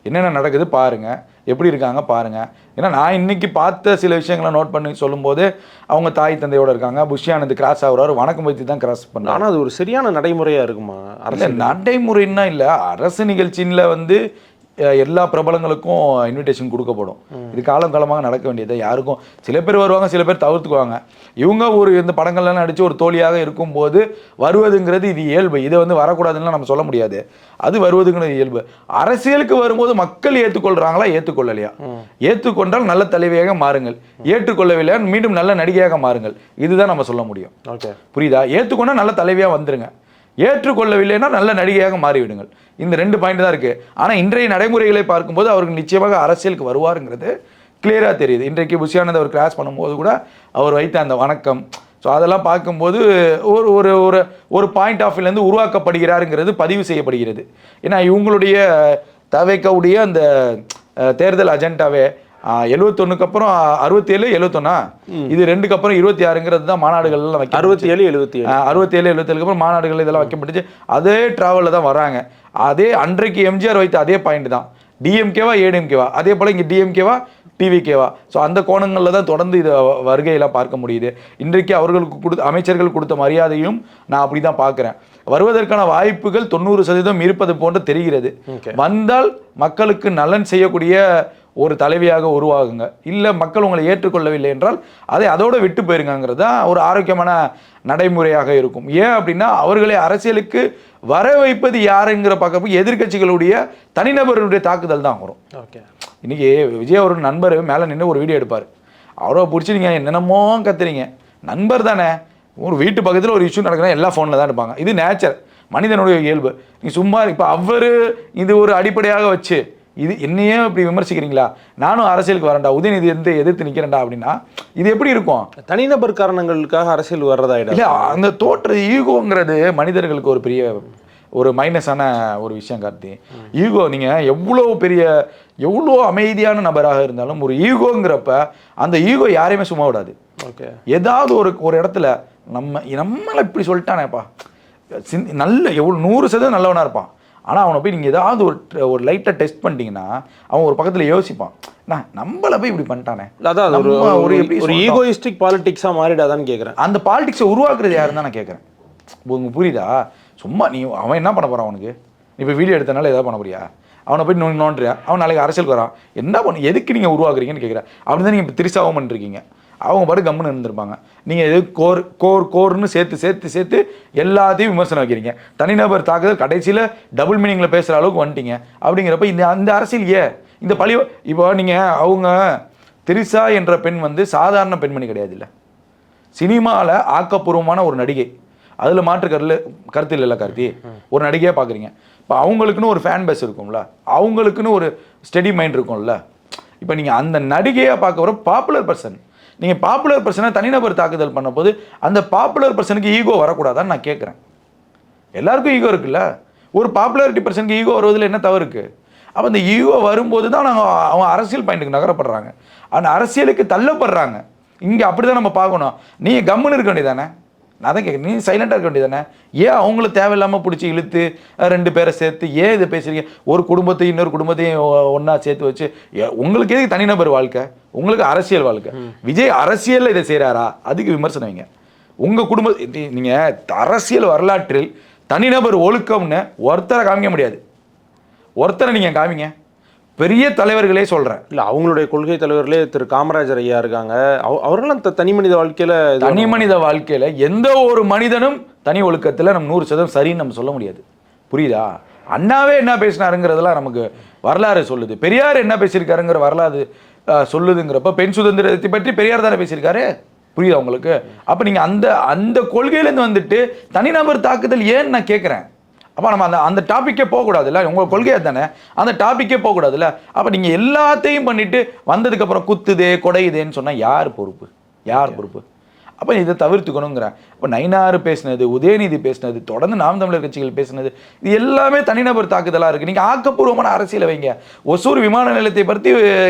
என்னென்ன நடக்குது பாருங்கள், எப்படி இருக்காங்க பாருங்கள். ஏன்னா நான் இன்னைக்கு பார்த்த சில விஷயங்களை நோட் பண்ணி சொல்லும்போது அவங்க தாய் தந்தையோடு இருக்காங்க. புஷி ஆனந்த் கிராஸ் ஆகுறாரு, வணக்கம் வைத்து தான் கிராஸ் பண்ணுறாங்க. ஆனால் அது ஒரு சரியான நடைமுறையாக இருக்குமா? அரசு நடைமுறைன்னா இல்லை, அரசு நிகழ்ச்சியில் வந்து எல்லா பிரபலங்களுக்கும் இன்விடேஷன் கொடுக்கப்படும். இது காலம் காலமாக நடக்க வேண்டியது. யாருக்கும் சில பேர் வருவாங்க, சில பேர் தவிர்த்துக்குவாங்க. இவங்க இந்த படங்கள்லாம் நடித்து ஒரு தோழியாக இருக்கும்போது வருவதுங்கிறது இது இயல்பு. இதை வரக்கூடாதுன்னு நம்ம சொல்ல முடியாது. அது வருவதுங்கிறது இயல்பு. அரசியலுக்கு வரும்போது மக்கள் ஏற்றுக்கொள்றாங்களா, ஏற்றுக்கொள்ளலையா? ஏற்றுக்கொண்டால் நல்ல தலைவியாக மாறுங்கள், ஏற்றுக்கொள்ளவில்லையா மீண்டும் நல்ல நடிகையாக மாறுங்கள். இதுதான் நம்ம சொல்ல முடியும். புரியுதா? ஏற்றுக்கொண்டா நல்ல தலைவியாக வந்துருங்க, ஏற்றுக்கொள்ளவில்லைன்னா நல்ல நடிகையாக மாறிவிடுங்கள். இந்த 2 பாயிண்ட் தான் இருக்குது. ஆனால் இன்றைய நடைமுறைகளை பார்க்கும்போது அவருக்கு நிச்சயமாக அரசியலுக்கு வருவாருங்கிறது கிளியராக தெரியுது. இன்றைக்கு புஷியானந்த் அவர் கிராஸ் பண்ணும்போது கூட அவர் வைத்த அந்த வணக்கம், ஸோ அதெல்லாம் பார்க்கும்போது ஒரு ஒரு ஒரு ஒரு பாயிண்ட் ஆஃப் வியூலேருந்து உருவாக்கப்படுகிறாருங்கிறது பதிவு செய்யப்படுகிறது. ஏன்னா இவங்களுடைய தவைக்கவுடைய அந்த தேர்தல் அஜெண்டாவே 71க்கு அப்புறம் 67 71 இது 2க்கு அப்புறம் 26ங்கிறது தான் மாநாடுகள்லாம் வைக்க 67 77 அப்புறம் மாநாடுகள் இதெல்லாம் வைக்கப்பட்டுச்சு. அதே டிராவலில் தான் வராங்க. அதே அன்றைக்கு எம்ஜிஆர் வைத்த அதே பாயிண்ட் தான். டிஎம்கேவா ஏடிஎம்கேவா, அதே போல் இங்கே டிஎம்கேவா டிவிகேவா. ஸோ அந்த கோணங்களில் தான் தொடர்ந்து இதை வருகையெல்லாம் பார்க்க முடியுது. இன்றைக்கு அவர்களுக்கு அமைச்சர்கள் கொடுத்த மரியாதையும் நான் அப்படி தான் பார்க்குறேன். வருவதற்கான வாய்ப்புகள் 90% இருப்பது போன்று தெரிகிறது. வந்தால் மக்களுக்கு நலன் செய்யக்கூடிய ஒரு தலைவியாக உருவாகுங்க. இல்லை மக்கள் உங்களை ஏற்றுக்கொள்ளவில்லை என்றால் அதை அதோடு விட்டு போயிருங்கிறது தான் ஒரு ஆரோக்கியமான நடைமுறையாக இருக்கும். ஏன் அப்படின்னா அவர்களை அரசியலுக்கு வர வைப்பது யாருங்கிற பார்க்க எதிர்கட்சிகளுடைய தனிநபருடைய தாக்குதல் தான் வரும். இன்னைக்கு விஜய் ஒரு நண்பர் மேலே நின்று ஒரு வீடியோ எடுப்பார். அவரை பிடிச்சி நீங்கள் என்னென்னமோ கத்துறீங்க, நண்பர் தானே, ஒரு வீட்டு பக்கத்தில் ஒரு இஷ்யூ நடக்குதுன்னா எல்லா ஃபோனில் தான் எடுப்பாங்க. இது நேச்சர், மனிதனுடைய இயல்பு. நீ சும்மா இப்போ அவர் இது ஒரு அடிப்படையாக வச்சு இது என்னையே இப்படி விமர்சிக்கிறீங்களா, நானும் அரசியலுக்கு வரேன்டா, உதயநிதி எதிர்த்து நிற்கிறேன்டா அப்படின்னா இது எப்படி இருக்கும்? தனிநபர் காரணங்களுக்காக அரசியல் வர்றதாயிடும். இல்லை, அந்த ஈகோங்கிறது மனிதர்களுக்கு ஒரு பெரிய ஒரு மைனஸான ஒரு விஷயம். கார்த்தி, ஈகோ நீங்கள் எவ்வளோ அமைதியான நபராக இருந்தாலும் ஒரு ஈகோங்கிறப்ப அந்த ஈகோ யாரையுமே சும்மா விடாது. ஏதாவது ஒரு இடத்துல நம்மளை இப்படி சொல்லிட்டானேப்பா, நல்ல 100% நல்லவனாக இருப்பான். ஆனால் அவனை போய் நீங்கள் ஏதாவது ஒரு லைட்டாக டெஸ்ட் பண்ணிட்டீங்கன்னா அவன் ஒரு பக்கத்தில் யோசிப்பான், நம்மளை போய் இப்படி பண்ணிட்டானே. அதான் ஒரு ஈகோயிஸ்டிக் பாலிடிக்ஸாக மாறிடாதான்னு கேட்குறேன். அந்த பாலிடிக்ஸை உருவாக்குறது யாருன்னு தான் நான் கேட்குறேன். உங்களுக்கு புரியுதா? சும்மா அவன் என்ன பண்ண போகிறான்? அவனுக்கு நீ இப்போ வீடியோ எடுத்தனால எதாவது பண்ண போறியா? அவனை போய் நோண்டுறியா? அவன் நாளைக்கு அரசியலுக்கு வரான், என்ன பண்ண, எதுக்கு நீங்கள் உருவாக்குறீங்கன்னு கேட்குறேன். அப்படி தான் நீங்கள் இப்போ திருசாவும் பண்ணிருக்கீங்க. அவங்க பாட்டு கம்முன்னு இருந்திருப்பாங்க. நீங்கள் எது கோர்னு சேர்த்து எல்லாத்தையும் விமர்சனம் வைக்கிறீங்க. தனிநபர் தாக்குதல் கடைசியில் டபுள் மீனிங்கில் பேசுகிற அளவுக்கு வந்துட்டீங்க. அப்படிங்கிறப்ப இந்த அரசியல் இந்த பழி இப்போ நீங்கள் அவங்க திரிசா என்ற பெண் சாதாரண பெண்மணி கிடையாது. இல்லை, சினிமாவில் ஆக்கப்பூர்வமான ஒரு நடிகை, அதில் மாற்று கருத்து இல்லைல்ல கார்த்தி. ஒரு நடிகையாக பார்க்குறீங்க, இப்போ அவங்களுக்குன்னு ஒரு ஃபேன் பேஸ் இருக்கும்ல, அவங்களுக்குன்னு ஒரு ஸ்டெடி மைண்ட் இருக்கும்ல. இப்போ நீங்கள் அந்த நடிகையாக பார்க்க வர பாப்புலர் பர்சன், நீங்கள் பாப்புலர் பர்சனை தனிநபர் தாக்குதல் பண்ண போது அந்த பாப்புலர் பர்சனுக்கு ஈகோ வரக்கூடாதான்னு நான் கேட்குறேன். எல்லாருக்கும் ஈகோ இருக்குல்ல, ஒரு பாப்புலாரிட்டி பர்சனுக்கு ஈகோ வருவதில் என்ன தவறு இருக்குது? அப்போ அந்த ஈகோ வரும்போது தான் அவங்க அரசியல் பாயிண்ட்டுக்கு நகரப்படுறாங்க, அந்த அரசியலுக்கு தள்ளப்படுறாங்க. இங்கே அப்படி தான் நம்ம பார்க்கணும். நீங்கள் கம்முன்னு இருக்க வேண்டியதானே? நான் தான் கேட்குறேன், நீ சைலண்டாக இருக்க வேண்டியதானே? ஏன் அவங்கள தேவையில்லாமல் பிடிச்சி இழுத்து 2 பேரை சேர்த்து ஏன் இதை பேசுகிறீங்க? ஒரு குடும்பத்தையும் இன்னொரு குடும்பத்தையும் ஒன்றா சேர்த்து வச்சு உங்களுக்கு எதுக்கு தனிநபர் வாழ்க்கை? உங்களுக்கு அரசியல் வாழ்க்கை. விஜய் அரசியலில் இதை செய்கிறாரா? அதுக்கு விமர்சனம் வைங்க. உங்கள் குடும்ப நீங்கள் அரசியல் வரலாற்றில் தனிநபர் ஒழுக்கம்னு ஒருத்தரை காமிக்க முடியாது. ஒருத்தரை நீங்கள் காமிங்க. பெரிய தலைவர்களே சொல்கிறேன். இல்லை, அவங்களுடைய கொள்கை தலைவர்களே திரு காமராஜர் ஐயா இருக்காங்க. அவரெல்லாம் தனி மனித வாழ்க்கையில் எந்த ஒரு மனிதனும் தனி ஒழுக்கத்தில் நம்ம 100% சரின்னு நம்ம சொல்ல முடியாது. புரியுதா? அண்ணாவே என்ன பேசினாருங்கிறதெல்லாம் நமக்கு வரலாறு சொல்லுது. பெரியார் என்ன பேசியிருக்காருங்கிற வரலாறு சொல்லுதுங்கிறப்ப பெண் சுதந்திரத்தை பற்றி பெரியார் தானே பேசியிருக்காரு. புரியுதா உங்களுக்கு? அப்போ நீங்கள் அந்த கொள்கையிலேருந்து தனிநபர் தாக்குதல் ஏன்னு நான் கேட்குறேன். அப்போ நம்ம அந்த டாப்பிக்கே போகக்கூடாதுல்ல. உங்கள் கொள்கையாக தானே, அந்த டாப்பிக்கே போகக்கூடாதுல்ல. அப்போ நீங்கள் எல்லாத்தையும் பண்ணிட்டு வந்ததுக்கப்புறம் குத்துதே கொடையுதேன்னு சொன்னால் யார் பொறுப்பு? அப்போ இதை தவிர்த்துக்கணுங்கிறேன். இப்போ நயினார் பேசினது, உதயநிதி பேசினது, தொடர்ந்து நாம் தமிழர் கட்சிகள் பேசினது, இது எல்லாமே தனிநபர் தாக்குதலாக இருக்குது. நீங்கள் ஆக்கப்பூர்வமான அரசியலை வைங்க. ஒசூர் விமான நிலையத்தை பற்றி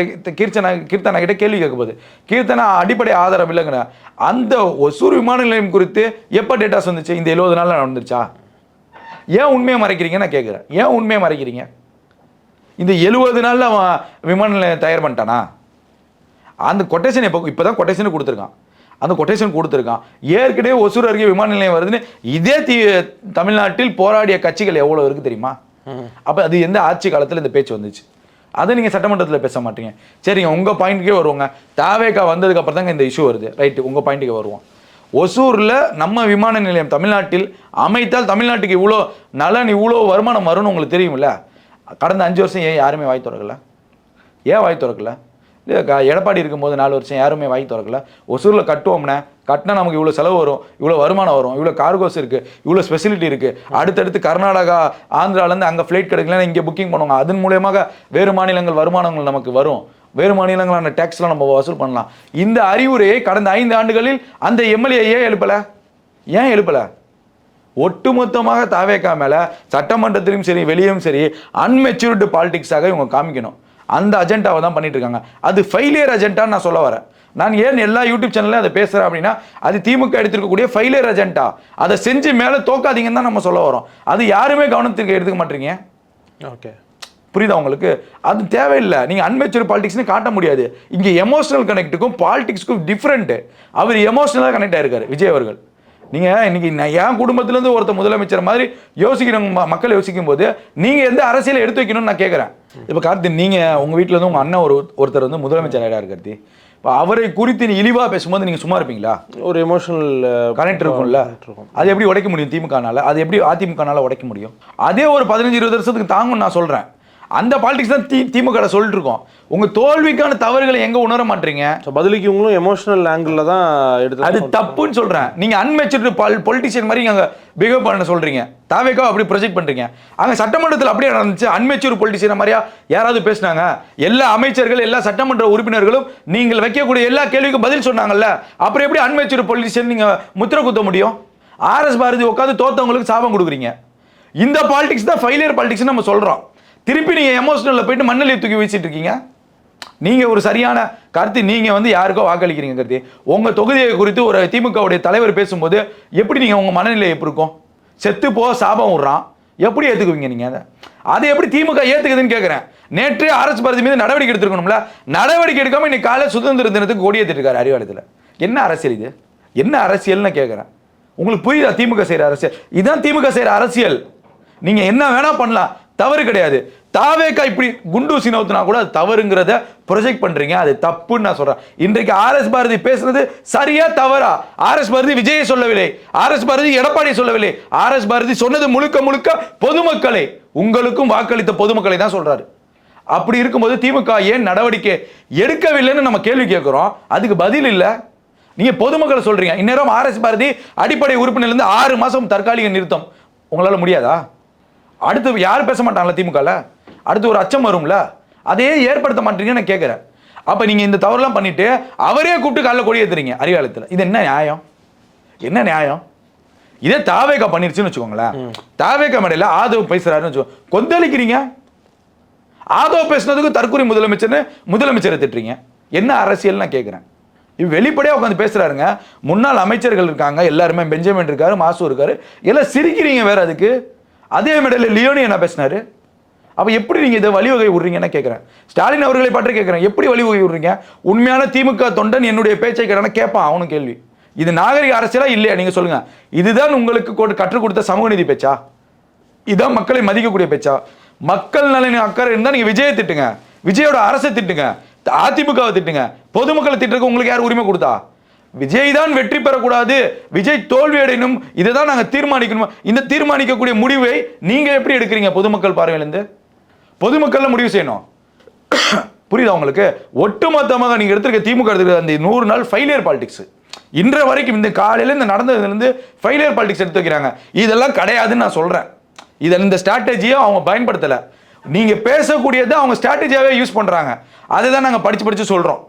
கீர்த்தனா கிட்ட கேள்வி கேட்கும்போது கீர்த்தனா அடிப்படை ஆதாரம் இல்லைங்கிற அந்த ஒசூர் விமான நிலையம் குறித்து எப்போ டேட்டாஸ் வந்துச்சு? இந்த 70 நாளில் நடந்துருச்சா? ஏன் உண்மையை மறைக்கிறீங்க? நான் கேட்குறேன், ஏன் உண்மையை மறைக்கிறீங்க? இந்த 70 நாளில் அவன் விமான நிலையம் தயார் பண்ணிட்டானா? அந்த கொட்டேஷன் இப்போ தான் கொட்டேஷன் கொடுத்துருக்கான். அந்த கொட்டேஷன் கொடுத்துருக்கான். ஏற்கனவே ஒசூர் அருகே விமான நிலையம் வருதுன்னு இதே தமிழ்நாட்டில் போராடிய கட்சிகள் எவ்வளோ இருக்குது தெரியுமா? அப்போ அது எந்த ஆட்சி காலத்தில் இந்த பேச்சு வந்துச்சு? அதை நீங்கள் சட்டமன்றத்தில் பேச மாட்டீங்க. சரிங்க, உங்கள் பாயிண்ட்டுக்கே வருவோங்க. தாவேகா வந்ததுக்கு அப்புறம் தாங்க இந்த இஷ்யூ வருது. ரைட்டு, உங்கள் பாயிண்ட்டுக்கு வருவோம். ஒசூரில் நம்ம விமான நிலையம் தமிழ்நாட்டில் அமைத்தால் தமிழ்நாட்டுக்கு இவ்வளோ நலன், இவ்வளோ வருமானம் வரும்னு உங்களுக்கு தெரியுமில்ல. கடந்த 5 வருஷம் ஏன் யாருமே வாய் திறக்கல? ஏன் வாய் திறக்கல? எடப்பாடி இருக்கும்போது 4 வருஷம் யாருமே வாய் திறக்கல. ஒசூரில் கட்டுவோம்னா கட்டினா நமக்கு இவ்வளோ செலவு வரும், இவ்வளோ வருமானம் வரும், இவ்வளோ கார்கோஸ் இருக்குது, இவ்வளோ ஸ்பெசிலிட்டி இருக்குது, அடுத்தடுத்து கர்நாடகா ஆந்திராலேருந்து அங்கே ஃப்ளைட் கிடைக்கலன்னா இங்கே புக்கிங் பண்ணுவாங்க, அதன் மூலியமாக வேறு மாநிலங்கள் வருமானங்கள் நமக்கு வரும், வேறு மாநிலங்களான டேக்ஸ்லாம் நம்ம வசூல் பண்ணலாம். இந்த அறிவுரையை கடந்த 5 ஆண்டுகளில் அந்த எம்எல்ஏ ஏன் எழுப்பலை? ஒட்டுமொத்தமாக தாவேகா மேலே சட்டமன்றத்திலும் சரி வெளியும் சரி அன்மெச்சூர்டு பாலிடிக்ஸாக இவங்க காமிக்கணும். அந்த அஜெண்டாவை தான் பண்ணிட்டு இருக்காங்க. அது ஃபெயிலியர் அஜெண்டான்னு நான் சொல்ல வரேன். நான் ஏன் எல்லா யூடியூப் சேனல்லையும் அதை பேசுகிறேன் அப்படின்னா, அது திமுக எடுத்துருக்கக்கூடிய ஃபெயிலியர் அஜெண்டா. அதை செஞ்சு மேலே தோக்காதீங்கன்னு தான் நம்ம சொல்ல வரோம். அது யாருமே கவனத்துக்கு எடுத்துக்க மாட்டீங்க. ஓகே, புரியுதா உங்களுக்கு? அது தேவையில்லை. நீங்கள் அன்மெச்சூர் பாலிடிக்ஸ்னு காட்ட முடியாது. இங்கே எமோஷனல் கனெக்ட்டுக்கும் பாலிடிக்ஸ்க்கும் டிஃப்ரெண்ட்டு. அவர் எமோஷனலாக கனெக்ட் ஆயிருக்காரு விஜய் அவர்கள். நீங்கள் இன்னைக்கு என் குடும்பத்திலேருந்து ஒருத்தர் முதலமைச்சர் மாதிரி யோசிக்கிறவங்க மக்கள் யோசிக்கும் போது நீங்கள் எந்த அரசியலை எடுத்து வைக்கணும்னு நான் கேட்குறேன். இப்போ கார்த்தி, நீங்கள் உங்கள் வீட்டில் இருந்து உங்கள் அண்ணன் ஒருத்தர் வந்து முதலமைச்சர் ஆகிடாரு கார்த்தி. இப்போ அவரை குறித்து நீ இழிவாக பேசும்போது நீங்கள் சும்மா இருப்பீங்களா? ஒரு எமோஷனல் கனெக்ட் இருக்கும்ல. அது எப்படி உடைக்க முடியும் திமுகனால? அது எப்படி அதிமுகனால உடைக்க முடியும்? அதே ஒரு 15-20 வருஷத்துக்கு தாங்கும்னு நான் சொல்கிறேன். அந்த பாலிடிக்ஸ் தான் திமுக சொல்லிட்டு இருக்கோம். உங்கள் தோல்விக்கான தவறுகளை எங்கே உணர மாட்டீங்க? பதிலுக்கு இவங்களும் எமோஷனல் ஆங்கிளில் தான் எடுத்து, அது தப்புன்னு சொல்கிறேன். நீங்கள் அன்மெச்சூர்டு பொலிட்டிஷியன் மாதிரி அங்கே பிஹேவ் பண்ண சொல்கிறீங்க. தாவேகா அப்படி ப்ரொஜெக்ட் பண்ணுறீங்க. அங்கே சட்டமன்றத்தில் அப்படியே நடந்துச்சு. அன்மெச்சூர் பொலிட்டிஷியன் மாதிரியா யாராவது பேசினாங்க? எல்லா அமைச்சர்கள், எல்லா சட்டமன்ற உறுப்பினர்களும் நீங்கள் வைக்கக்கூடிய எல்லா கேள்விக்கும் பதில் சொன்னாங்கல்ல. அப்புறம் எப்படி அன்மெச்சூர் பொலிட்டிஷியன் நீங்கள் முத்திர குத்த முடியும்? ஆர்எஸ் பாரதி உட்காந்து தோத்தவங்களுக்கு சாபம் கொடுக்குறீங்க. இந்த பாலிடிக்ஸ் தான் ஃபெயிலியர் பாலிடிக்ஸ் நம்ம சொல்கிறோம். திருப்பி நீங்கள் எமோஷனலில் போயிட்டு மண்ணலை தூக்கி வீசிட்டு இருக்கீங்க. நீங்கள் ஒரு சரியான கருத்து, நீங்கள் வந்து யாருக்கோ வாக்களிக்கிறீங்க கருத்து. உங்கள் தொகுதியை குறித்து ஒரு திமுகவுடைய தலைவர் பேசும்போது எப்படி நீங்கள் உங்கள் மனநிலை எப்படி இருக்கும்? செத்து போ சாபம் விடுறான், எப்படி ஏற்றுக்குவீங்க நீங்கள்? அதை எப்படி திமுக ஏற்றுக்குதுன்னு கேட்குறேன். நேற்று ஆர்எஸ் பாரதி மீது நடவடிக்கை எடுத்துருக்கணும்ல. நடவடிக்கை எடுக்காமல் இன்னைக்கு காலை சுதந்திர தினத்துக்கு கொடி ஏற்றிட்டு இருக்காரு அறிவாலயத்தில். என்ன அரசியல் இது? என்ன அரசியல்னு கேட்குறேன். உங்களுக்கு புரியுதா திமுக செய்கிற அரசியல்? இதுதான் திமுக செய்கிற அரசியல். நீங்கள் என்ன வேணா பண்ணலாம், தவறு கிடையாது. தாவேகா இப்படி குண்டூசி நவுத்துனா கூட அது தவறுங்கிறத ப்ரொஜெக்ட் பண்றீங்க. அது தப்புன்னு நான் சொல்றேன். இன்றைக்கு ஆர்எஸ் பாரதி பேசுறது சரியா தவறா? ஆர்எஸ் பாரதி விஜயை சொல்லவில்லை, ஆர்எஸ் பாரதி எடப்பாடி சொல்லவில்லை. ஆர்எஸ் பாரதி சொன்னது முழுக்க முழுக்க பொதுமக்களை, உங்களுக்கும் வாக்களித்த பொதுமக்களை தான் சொல்றாரு. அப்படி இருக்கும்போது திமுக ஏன் நடவடிக்கை எடுக்கவில்லைன்னு நம்ம கேள்வி கேட்கிறோம். அதுக்கு பதில் இல்லை. நீங்க பொதுமக்களை சொல்றீங்க. இந்நேரம் ஆர்எஸ் பாரதி அடிப்படை உறுப்பினர்லேருந்து 6 மாசம் தற்காலிக நிறுத்தம். உங்களால முடியாதா? அடுத்து யாரும் பேச மாட்டாங்களா திமுகல? அடுத்து ஒரு அச்சம் வரும்ல. அதையே ஏற்படுத்த மாட்டீங்கன்னு நான் கேட்குறேன். அப்போ நீங்கள் இந்த தவறுலாம் பண்ணிட்டு அவரே கூப்பிட்டு காலைல கொடி ஏற்றுறீங்க அறிவாலயத்தில். இது என்ன நியாயம்? என்ன நியாயம்? இதே தாவேகா பண்ணிருச்சுன்னு வச்சுக்கோங்களேன். தாவேகா மேடையில் ஆதவ் பேசுறாருன்னு வச்சுக்கோ, கொந்தளிக்கிறீங்க. ஆதவ் பேசுனதுக்கு தற்கொலை முதலமைச்சரை திட்டுறீங்க. என்ன அரசியல் நான் கேட்குறேன். இவ் வெளிப்படையாக உட்காந்து பேசுறாருங்க. முன்னாள் அமைச்சர்கள் இருக்காங்க, எல்லாருமே பெஞ்சமின் இருக்காரு, மாசு இருக்காரு, எல்லாம் சிரிக்கிறீங்க வேற. அதுக்கு அதே மேடையில் லியோனி என்ன பேசினாரு? அப்போ எப்படி நீங்கள் இதை வழிவகை விடுறீங்கன்னு கேட்குறேன். ஸ்டாலின் அவர்களை பற்றி கேட்குறேன், எப்படி வழிவகை விடுறீங்க? உண்மையான திமுக தொண்டன் என்னுடைய பேச்சை கேட்டான கேட்பான் அவனும் கேள்வி. இது நாகரிக அரசியலா இல்லையா? நீங்கள் சொல்லுங்க. இதுதான் உங்களுக்கு கற்றுக் கொடுத்த சமூக நீதி பேச்சா? இதுதான் மக்களை மதிக்கக்கூடிய பேச்சா? மக்கள் நலனின் அக்கறை இருந்தால் நீங்கள் விஜயை திட்டுங்க, விஜயோட அரசை திட்டுங்க, அதிமுகவை திட்டுங்க. பொதுமக்களை திட்டுறதுக்கு உங்களுக்கு யார் உரிமை கொடுத்தா? விஜய் தான் வெற்றி பெறக்கூடாது, விஜய் தோல்வி அடையணும், இதை தான் நாங்கள் தீர்மானிக்கணும். இந்த தீர்மானிக்கக்கூடிய முடிவை நீங்க எப்படி எடுக்கிறீங்க? பொதுமக்கள் பார்வையிலிருந்து பொதுமக்கள் முடிவு செய்யணும். புரியுதா உங்களுக்கு? ஒட்டுமொத்தமாக நீங்க எடுத்துருக்க திமுக எடுத்துருக்க அந்த 100 நாள் ஃபெயிலியர் பாலிடிக்ஸ் இன்ற வரைக்கும் இந்த காலையில இந்த நடந்ததுலேருந்து ஃபெயிலியர் பாலிடிக்ஸ் எடுத்து வைக்கிறாங்க. இதெல்லாம் கிடையாதுன்னு நான் சொல்றேன். இந்த ஸ்ட்ராட்டஜியை அவங்க பயன்படுத்தலை. நீங்க பேசக்கூடியதை அவங்க ஸ்ட்ராட்டஜியாவே யூஸ் பண்றாங்க. அதை தான் நாங்கள் படிச்சு சொல்றோம்.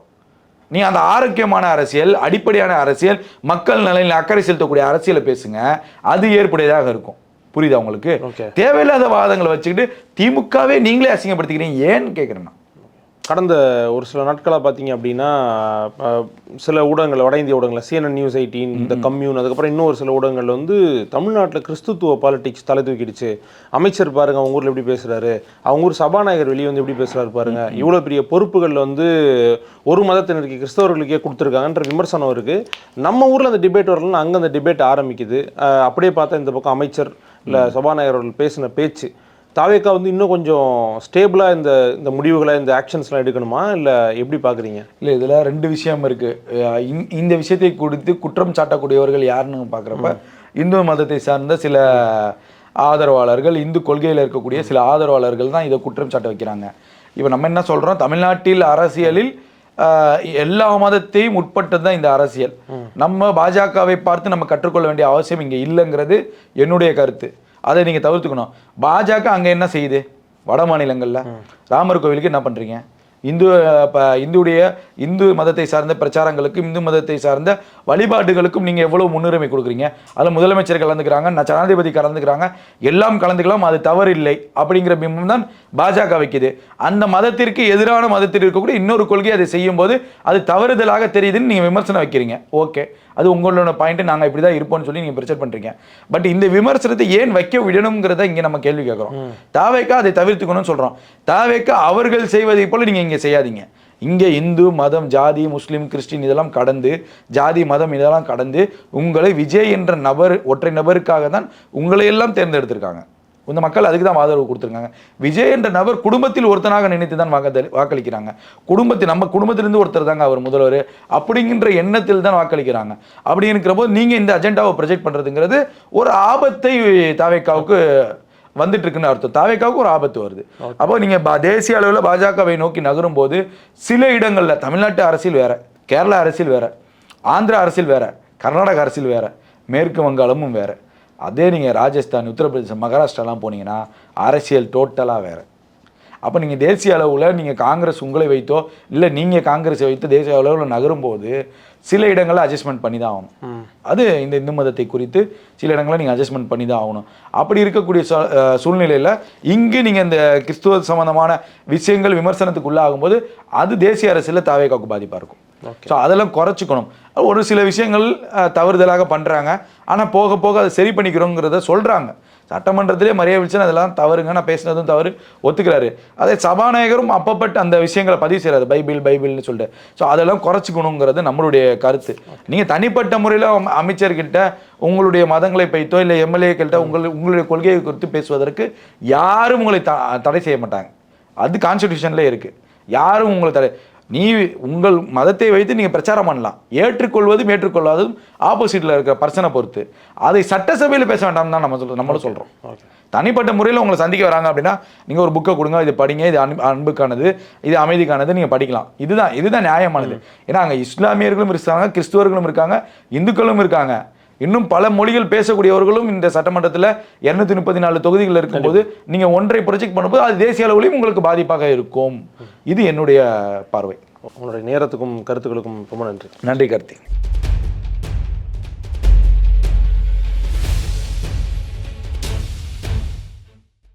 நீ அந்த ஆரோக்கியமான அரசியல், அடிப்படையான அரசியல், மக்கள் நலனில் அக்கறை செலுத்தக்கூடிய அரசியலை பேசுங்க. அது ஏற்புடையதாக இருக்கும். புரியுதா உங்களுக்கு? தேவையில்லாத வாதங்களை வச்சுக்கிட்டு திமுகவே நீங்களே அசிங்கப்படுத்திக்கிறீங்க. ஏன்னு கேட்குறேன்னா, கடந்த ஒரு சில நாட்களாக பார்த்தீங்க அப்படின்னா சில ஊடகங்கள், வட இந்திய ஊடகங்கள், CNN News 18, இந்த கம்யூன், அதுக்கப்புறம் இன்னொரு சில ஊடகங்கள் வந்து தமிழ்நாட்டில் கிறிஸ்துவ பாலிடிக்ஸ் தலை தூக்கிடுச்சு. அமைச்சர் பாருங்க அவங்க ஊரில் எப்படி பேசுறாரு, அவங்க ஊர் சபாநாயகர் வெளியே வந்து எப்படி பேசுறாரு பாருங்க, இவ்வளோ பெரிய பொறுப்புகள் வந்து ஒரு மதத்தினருக்கு கிறிஸ்தவர்களுக்கே கொடுத்துருக்காங்கன்ற விமர்சனம் இருக்கு. நம்ம ஊரில் அந்த டிபேட் வரலன்னா அங்கே அந்த டிபேட் ஆரம்பிக்குது. அப்படியே பார்த்தா இந்த பக்கம் அமைச்சர் இல்லை சபாநாயகர் அவர்கள் பேசின பேச்சு தாவேக்கா வந்து இன்னும் கொஞ்சம் ஸ்டேபிளாக இந்த முடிவுகளை இந்த ஆக்ஷன்ஸ்லாம் எடுக்கணுமா இல்லை எப்படி பார்க்குறீங்க? இல்லை, இதில் 2 விஷயம் இருக்குது. இந்த விஷயத்தை குறித்து குற்றம் சாட்டக்கூடியவர்கள் யாருன்னு பார்க்குறப்ப இந்து மதத்தை சார்ந்த சில ஆதரவாளர்கள், இந்து கொள்கையில் இருக்கக்கூடிய சில ஆதரவாளர்கள் தான் இதை குற்றம் சாட்ட வைக்கிறாங்க. இப்போ நம்ம என்ன சொல்கிறோம், தமிழ்நாட்டில் அரசியலில் எல்லா மதத்தையும் உட்பட்டது தான் இந்த அரசியல். நம்ம பாஜகவை பார்த்து நம்ம கற்றுக்கொள்ள வேண்டிய அவசியம் இங்கே இல்லைங்கிறது என்னுடைய கருத்து. அதை நீங்கள் தவிர்த்துக்கணும். பாஜக அங்கே என்ன செய்யுது? வட மாநிலங்களில் ராமர் கோவிலுக்கு என்ன பண்ணுறீங்க? இந்து மதத்தை சார்ந்த பிரச்சாரங்களுக்கும் இந்து மதத்தை சார்ந்த வழிபாடுகளுக்கும் நீங்கள் எவ்வளோ முன்னுரிமை கொடுக்குறீங்க? அதில் முதலமைச்சர் கலந்துக்கிறாங்க, ஜனாதிபதி கலந்துக்கிறாங்க, எல்லாம் கலந்துக்கலாம், அது தவறு இல்லை அப்படிங்கிற பிம்பம் தான் பாஜக வைக்குது. அந்த மதத்திற்கு எதிரான மதத்தில் இருக்கக்கூடிய இன்னொரு கொள்கை அதை செய்யும்போது அது தவறுதலாக தெரியுதுன்னு நீங்கள் விமர்சனம் வைக்கிறீங்க. ஓகே, அது உங்களோட பாயிண்ட், நாங்கள் இப்படி தான் இருப்போம்னு சொல்லி நீங்கள் பிரச்சனை பண்ணுறீங்க. பட் இந்த விமர்சனத்தை ஏன் வைக்க விடணுங்கிறத இங்கே நம்ம கேள்வி கேட்குறோம். தாவேக்கா அதை தவிர்த்துக்கணும்னு சொல்கிறோம். தாவேக்கா அவர்கள் செய்வதை போல நீங்கள் இங்கே செய்யாதீங்க. இங்கே இந்து மதம், ஜாதி, முஸ்லீம், கிறிஸ்டின் இதெல்லாம் கடந்து, ஜாதி மதம் இதெல்லாம் கடந்து உங்களை விஜய் என்ற நபர், ஒற்றை நபருக்காக தான் உங்களை எல்லாம் தேர்ந்தெடுத்திருக்காங்க. இந்த மக்கள் அதுக்கு தான் ஆதரவு கொடுத்துருக்காங்க. விஜய் என்ற நபர் குடும்பத்தில் ஒருத்தனாக நினைத்து தான் வாக்களிக்கிறாங்க. நம்ம குடும்பத்திலிருந்து ஒருத்தர் தாங்க அவர் முதல்வர் அப்படிங்கிற எண்ணத்தில் தான் வாக்களிக்கிறாங்க. அப்படி இருக்கிற போது நீங்கள் இந்த அஜெண்டாவை ப்ரொஜெக்ட் பண்ணுறதுங்கிறது ஒரு ஆபத்தை தாவேக்காவுக்கு வந்துட்டு இருக்குன்னு அர்த்தம். தாவேக்காவுக்கு ஒரு ஆபத்து வருது. அப்போ நீங்கள் தேசிய அளவில் பாஜகவை நோக்கி நகரும் போது சில இடங்களில் தமிழ்நாட்டு அரசியல் வேற, கேரளா அரசியல் வேற, ஆந்திரா அரசியல் வேற, கர்நாடக அரசியல் வேற, மேற்கு வங்காளமும் வேற. அதே நீங்கள் ராஜஸ்தான், உத்தரப்பிரதேசம், மகாராஷ்டிராலாம் போனீங்கன்னா அரசியல் டோட்டலாக வேறு. அப்போ நீங்கள் தேசிய அளவில் நீங்கள் காங்கிரஸ் உங்களை வைத்தோ இல்லை நீங்கள் காங்கிரஸை வைத்து தேசிய அளவில் நகரும்போது சில இடங்களில் அட்ஜஸ்ட்மெண்ட் பண்ணி தான் ஆகணும். அது இந்த இந்து மதத்தை குறித்து சில இடங்களில் நீங்கள் அட்ஜஸ்ட்மெண்ட் பண்ணி தான் ஆகணும். அப்படி இருக்கக்கூடிய சூழ்நிலையில் இங்கு நீங்கள் இந்த கிறிஸ்துவ சம்பந்தமான விஷயங்கள் விமர்சனத்துக்கு உள்ளாகும்போது அது தேசிய அரசியலில் தாவேக்காவுக்கு பாதிப்பாக இருக்கும். ஸோ அதெல்லாம் குறைச்சிக்கணும். ஒரு சில விஷயங்கள் தவறுதலாக பண்ணுறாங்க, ஆனால் போக போக அதை சரி பண்ணிக்கிறோங்கிறத சொல்கிறாங்க. சட்டமன்றத்திலே மரியாதை விழிச்சு அதெல்லாம் தவறுங்க, நான் பேசினதும் தவறு ஒத்துக்கிறாரு. அதே சபாநாயகரும் அப்பப்பட்டு அந்த விஷயங்களை பதிவு செய்கிறாரு, பைபிள்னு சொல்லிட்டு. ஸோ அதெல்லாம் குறைச்சிக்கணுங்கிறது நம்மளுடைய கருத்து. நீங்கள் தனிப்பட்ட முறையில் அமைச்சர்கிட்ட உங்களுடைய மதங்களை பைத்தோ இல்லை எம்எல்ஏக்கிட்ட உங்களுடைய கொள்கையை குறித்து பேசுவதற்கு யாரும் உங்களை தடை செய்ய மாட்டாங்க. அது கான்ஸ்டிடியூஷன்லேயே இருக்குது. யாரும் உங்களை தடை, நீ உங்கள் மதத்தை வைத்து நீங்கள் பிரச்சாரம் பண்ணலாம். ஏற்றுக்கொள்வதும் ஏற்றுக்கொள்ளாததும் ஆப்போசிட்டில் இருக்கிற பர்சனை பொறுத்து. அதை சட்டசபையில் பேச வேண்டாம் தான் நம்மளும் சொல்கிறோம். தனிப்பட்ட முறையில் உங்களை சந்திக்க வராங்க அப்படின்னா நீங்கள் ஒரு புக்கை கொடுங்க, இது படிங்க, இது அன்புக்கானது, இது அமைதிக்கானது, நீங்கள் படிக்கலாம். இதுதான் நியாயமானது. ஏன்னா அங்கே இஸ்லாமியர்களும் இருக்காங்க, கிறிஸ்துவர்களும் இருக்காங்க, இந்துக்களும் இருக்காங்க, இன்னும் பல மொழிகள் பேசக்கூடியவர்களும் இந்த சட்டமன்றத்தில் 234 தொகுதிகள் இருக்கும்போது நீங்கள் ஒன்றை ப்ரொஜெக்ட் பண்ணும்போது அது தேசிய அளவிலையும் உங்களுக்கு பாதிப்பாக இருக்கும். இது என்னுடைய பார்வை. உங்களுடைய நேரத்துக்கும் கருத்துக்களுக்கும் ரொம்ப நன்றி. நன்றி கார்த்திக்.